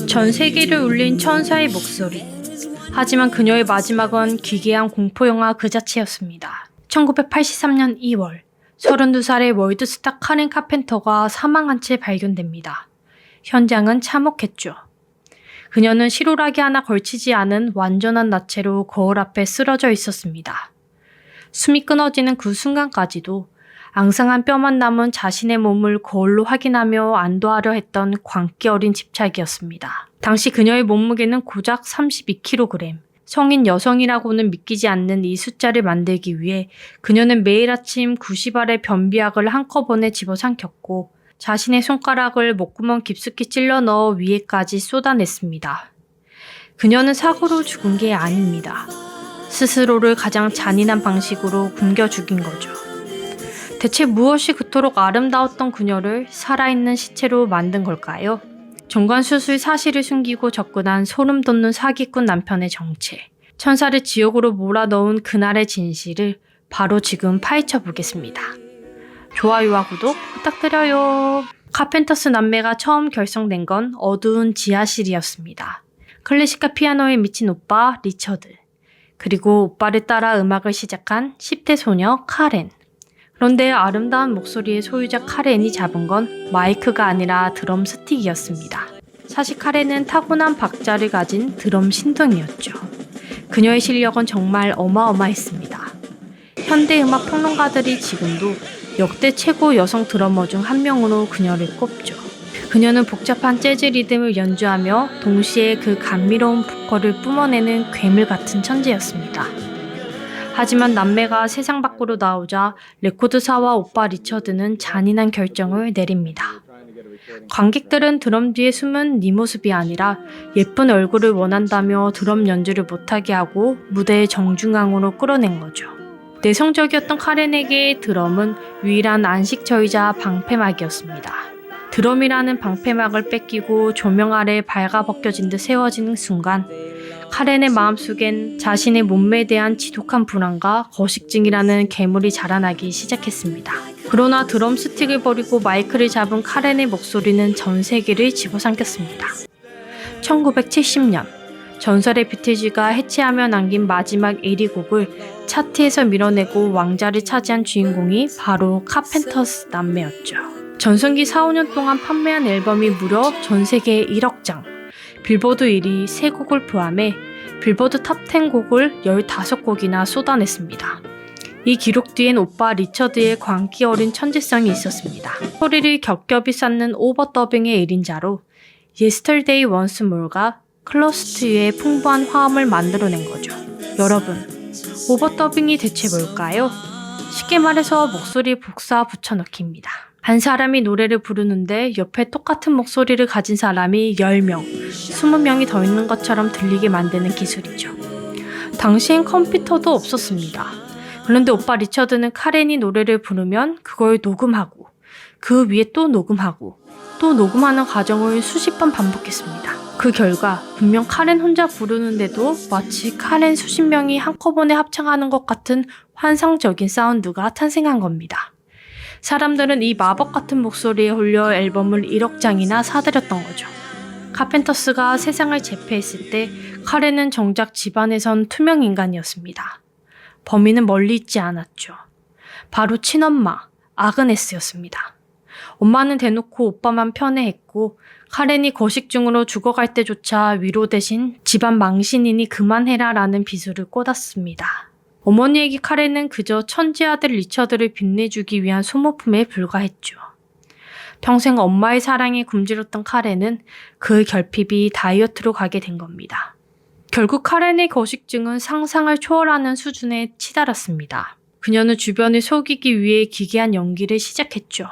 전 세계를 울린 천사의 목소리. 하지만 그녀의 마지막은 기괴한 공포영화 그 자체였습니다. 1983년 2월 32살의 월드스타 카렌 카펜터가 사망한 채 발견됩니다. 현장은 참혹했죠. 그녀는 실오라기 하나 걸치지 않은 완전한 나체로 거울 앞에 쓰러져 있었습니다. 숨이 끊어지는 그 순간까지도 앙상한 뼈만 남은 자신의 몸을 거울로 확인하며 안도하려 했던 광기 어린 집착이었습니다. 당시 그녀의 몸무게는 고작 32kg. 성인 여성이라고는 믿기지 않는 이 숫자를 만들기 위해 그녀는 매일 아침 90알의 변비약을 한꺼번에 집어삼켰고 자신의 손가락을 목구멍 깊숙이 찔러 넣어 위에까지 쏟아냈습니다. 그녀는 사고로 죽은 게 아닙니다. 스스로를 가장 잔인한 방식으로 굶겨 죽인 거죠. 대체 무엇이 그토록 아름다웠던 그녀를 살아있는 시체로 만든 걸까요? 정관수술 사실을 숨기고 접근한 소름 돋는 사기꾼 남편의 정체. 천사를 지옥으로 몰아넣은 그날의 진실을 바로 지금 파헤쳐 보겠습니다. 좋아요와 구독 부탁드려요. 카펜터스 남매가 처음 결성된 건 어두운 지하실이었습니다. 클래식과 피아노에 미친 오빠 리처드, 그리고 오빠를 따라 음악을 시작한 10대 소녀 카렌. 그런데 아름다운 목소리의 소유자 카렌이 잡은 건 마이크가 아니라 드럼 스틱이었습니다. 사실 카렌은 타고난 박자를 가진 드럼 신동이었죠. 그녀의 실력은 정말 어마어마했습니다. 현대음악 평론가들이 지금도 역대 최고 여성 드러머 중 한 명으로 그녀를 꼽죠. 그녀는 복잡한 재즈 리듬을 연주하며 동시에 그 감미로운 보컬을 뿜어내는 괴물 같은 천재였습니다. 하지만 남매가 세상 밖으로 나오자 레코드사와 오빠 리처드는 잔인한 결정을 내립니다. 관객들은 드럼 뒤에 숨은 네 모습이 아니라 예쁜 얼굴을 원한다며 드럼 연주를 못하게 하고 무대의 정중앙으로 끌어낸 거죠. 내성적이었던 카렌에게 드럼은 유일한 안식처이자 방패막이었습니다. 드럼이라는 방패막을 뺏기고 조명 아래 발가벗겨진 듯 세워지는 순간 카렌의 마음속엔 자신의 몸매에 대한 지독한 불안과 거식증이라는 괴물이 자라나기 시작했습니다. 그러나 드럼 스틱을 버리고 마이크를 잡은 카렌의 목소리는 전 세계를 집어삼켰습니다. 1970년 전설의 비틀즈가 해체하며 남긴 마지막 1위 곡을 차트에서 밀어내고 왕자를 차지한 주인공이 바로 카펜터스 남매였죠. 전성기 4-5년 동안 판매한 앨범이 무려 전 세계 1억 장, 빌보드 1위 3곡을 포함해 빌보드 탑10 곡을 15곡이나 쏟아냈습니다. 이 기록 뒤엔 오빠 리처드의 광기 어린 천재성이 있었습니다. 소리를 겹겹이 쌓는 오버더빙의 1인자로 Yesterday Once More가 Close to You의 풍부한 화음을 만들어낸 거죠. 여러분, 오버더빙이 대체 뭘까요? 쉽게 말해서 목소리 복사 붙여넣기입니다. 한 사람이 노래를 부르는데 옆에 똑같은 목소리를 가진 사람이 10명, 20명이 더 있는 것처럼 들리게 만드는 기술이죠. 당시엔 컴퓨터도 없었습니다. 그런데 오빠 리처드는 카렌이 노래를 부르면 그걸 녹음하고 그 위에 또 녹음하고 또 녹음하는 과정을 수십 번 반복했습니다. 그 결과 분명 카렌 혼자 부르는데도 마치 카렌 수십 명이 한꺼번에 합창하는 것 같은 환상적인 사운드가 탄생한 겁니다. 사람들은 이 마법 같은 목소리에 홀려 앨범을 1억 장이나 사들였던 거죠. 카펜터스가 세상을 제패했을 때 카렌은 정작 집안에선 투명 인간이었습니다. 범인은 멀리 있지 않았죠. 바로 친엄마 아그네스였습니다. 엄마는 대놓고 오빠만 편애했고 카렌이 거식증으로 죽어갈 때조차 위로 대신 집안 망신이니 그만해라 라는 비수를 꽂았습니다. 어머니에게 카렌은 그저 천재 아들 리처드를 빛내주기 위한 소모품에 불과했죠. 평생 엄마의 사랑에 굶주렸던 카렌은 그 결핍이 다이어트로 가게 된 겁니다. 결국 카렌의 거식증은 상상을 초월하는 수준에 치달았습니다. 그녀는 주변을 속이기 위해 기괴한 연기를 시작했죠.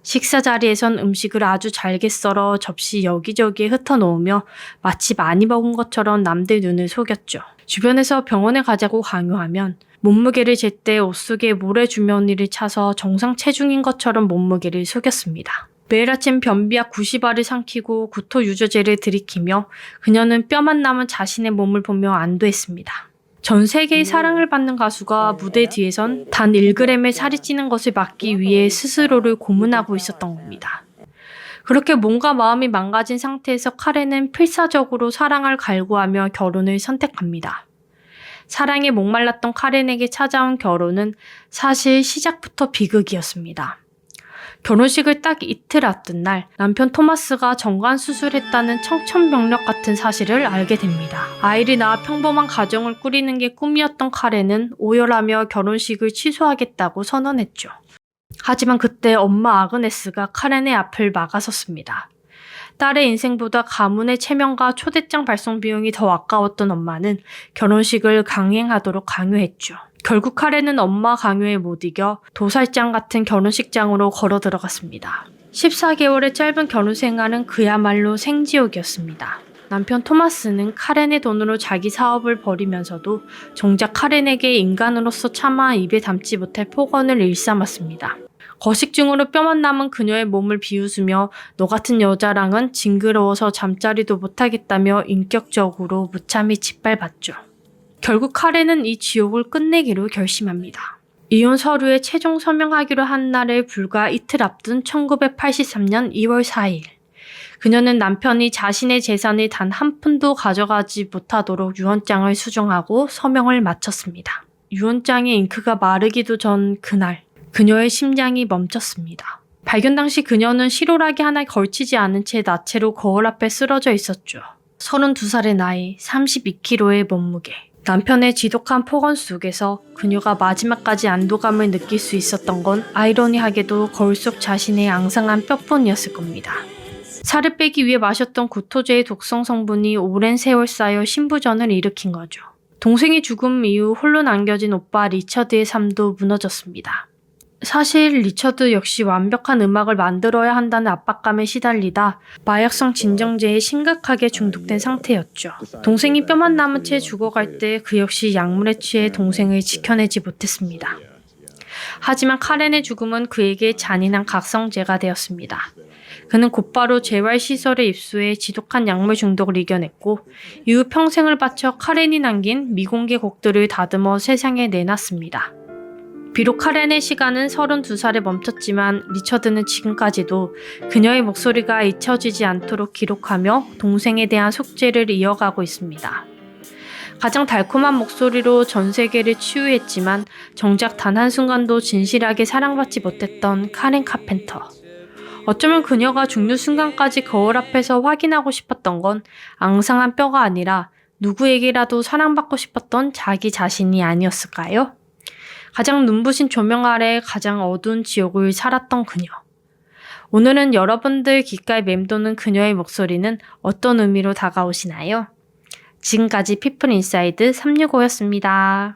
식사 자리에선 음식을 아주 잘게 썰어 접시 여기저기에 흩어놓으며 마치 많이 먹은 것처럼 남들 눈을 속였죠. 주변에서 병원에 가자고 강요하면 몸무게를 잴 때 옷 속에 모래 주머니를 차서 정상 체중인 것처럼 몸무게를 속였습니다. 매일 아침 변비약 90알을 삼키고 구토 유저제를 들이키며 그녀는 뼈만 남은 자신의 몸을 보며 안도했습니다. 전 세계의 사랑을 받는 가수가 무대 뒤에선 단 1g의 살이 찌는 것을 막기 위해 스스로를 고문하고 있었던 겁니다. 그렇게 몸과 마음이 망가진 상태에서 카렌은 필사적으로 사랑을 갈구하며 결혼을 선택합니다. 사랑에 목말랐던 카렌에게 찾아온 결혼은 사실 시작부터 비극이었습니다. 결혼식을 딱 이틀 앞둔 날 남편 토마스가 정관 수술했다는 청천벽력 같은 사실을 알게 됩니다. 아이를 낳아 평범한 가정을 꾸리는 게 꿈이었던 카렌은 오열하며 결혼식을 취소하겠다고 선언했죠. 하지만 그때 엄마 아그네스가 카렌의 앞을 막아섰습니다. 딸의 인생보다 가문의 체면과 초대장 발송 비용이 더 아까웠던 엄마는 결혼식을 강행하도록 강요했죠. 결국 카렌은 엄마 강요에 못 이겨 도살장 같은 결혼식장으로 걸어 들어갔습니다. 14개월의 짧은 결혼 생활은 그야말로 생지옥이었습니다. 남편 토마스는 카렌의 돈으로 자기 사업을 벌이면서도 정작 카렌에게 인간으로서 차마 입에 담지 못할 폭언을 일삼았습니다. 거식증으로 뼈만 남은 그녀의 몸을 비웃으며 너 같은 여자랑은 징그러워서 잠자리도 못하겠다며 인격적으로 무참히 짓밟았죠. 결국 카렌은 이 지옥을 끝내기로 결심합니다. 이혼 서류에 최종 서명하기로 한 날을 불과 이틀 앞둔 1983년 2월 4일. 그녀는 남편이 자신의 재산을 단 한 푼도 가져가지 못하도록 유언장을 수정하고 서명을 마쳤습니다. 유언장의 잉크가 마르기도 전 그날, 그녀의 심장이 멈췄습니다. 발견 당시 그녀는 실오라기 하나 걸치지 않은 채 나체로 거울 앞에 쓰러져 있었죠. 32살의 나이, 32kg의 몸무게. 남편의 지독한 폭언 속에서 그녀가 마지막까지 안도감을 느낄 수 있었던 건 아이러니하게도 거울 속 자신의 앙상한 뼈뿐이었을 겁니다. 살을 빼기 위해 마셨던 구토제의 독성 성분이 오랜 세월 쌓여 신부전을 일으킨 거죠. 동생의 죽음 이후 홀로 남겨진 오빠 리처드의 삶도 무너졌습니다. 사실 리처드 역시 완벽한 음악을 만들어야 한다는 압박감에 시달리다 마약성 진정제에 심각하게 중독된 상태였죠. 동생이 뼈만 남은 채 죽어갈 때 그 역시 약물에 취해 동생을 지켜내지 못했습니다. 하지만 카렌의 죽음은 그에게 잔인한 각성제가 되었습니다. 그는 곧바로 재활시설에 입소해 지독한 약물 중독을 이겨냈고 이후 평생을 바쳐 카렌이 남긴 미공개 곡들을 다듬어 세상에 내놨습니다. 비록 카렌의 시간은 32살에 멈췄지만 리처드는 지금까지도 그녀의 목소리가 잊혀지지 않도록 기록하며 동생에 대한 속죄를 이어가고 있습니다. 가장 달콤한 목소리로 전 세계를 치유했지만 정작 단 한순간도 진실하게 사랑받지 못했던 카렌 카펜터. 어쩌면 그녀가 죽는 순간까지 거울 앞에서 확인하고 싶었던 건 앙상한 뼈가 아니라 누구에게라도 사랑받고 싶었던 자기 자신이 아니었을까요? 가장 눈부신 조명 아래 가장 어두운 지옥을 살았던 그녀. 오늘은 여러분들 귓가에 맴도는 그녀의 목소리는 어떤 의미로 다가오시나요? 지금까지 피플 인사이드 365였습니다.